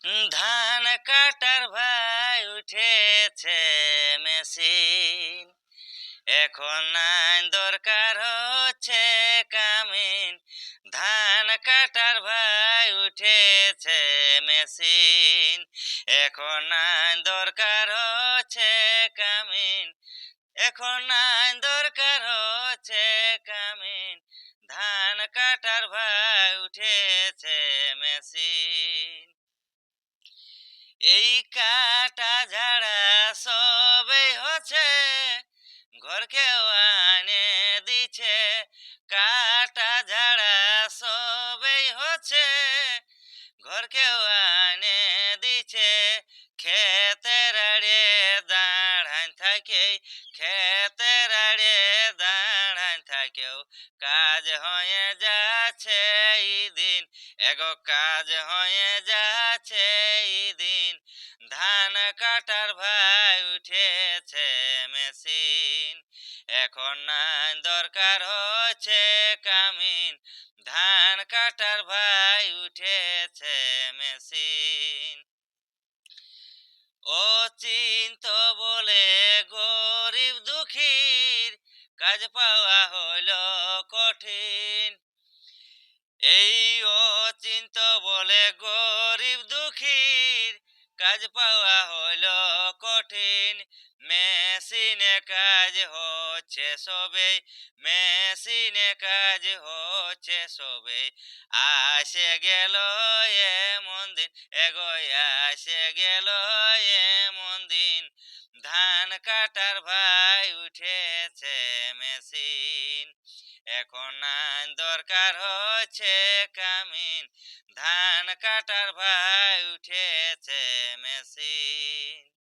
ধান কাটার ভাই উঠেছে মেশিন, এখন নাই দরকার হচ্ছে কামিন। ধান কাটার ভাই উঠেছে মেশিন, এখন নাই দরকার হচ্ছে কামিন। এখন নাই দরকার হচ্ছে কামিন। ধান কাটার ভাই উঠেছে মেশিন। এই কাটা ঝাড়া সবে হচ্ছে, ঘর কেউ আনে দিছে। কাটা ঝাড়া সবেই হচ্ছে, ঘর কেউ আনে দিছে। ক্ষেতের আড়ে দাঁড়ান থাকে, ক্ষেতের আড়ে দাঁড়ান থাকেও কাজ হয়ে যাচ্ছে দিন। এগো কাজ হয়ে যাচ্ছে দিন। ধান কাটার ভাই উঠেছে মেশিন, এখন নাই দরকার হচ্ছে কামিন। ধান কাটার ভাই উঠেছে মেশিন। ও চিন্ত বলে গরিব দুঃখীর কাজ পাওয়া হইল কঠিন। এই অচিন্ত বলে গরিব দুঃখীর কাজ পাওয়া হইল কঠিন। মেশিনে কাজ হচ্ছে সবে, মেশিনে কাজ হচ্ছে সবে। আসে গেল এমন দিন, এগো আসে গেল এমন দিন। ধান কাটার ভাই উঠেছে মেশিন, এখন নাই দরকার হচ্ছে কামিন। ধান কাটার ভাই উঠেছে মেশিন।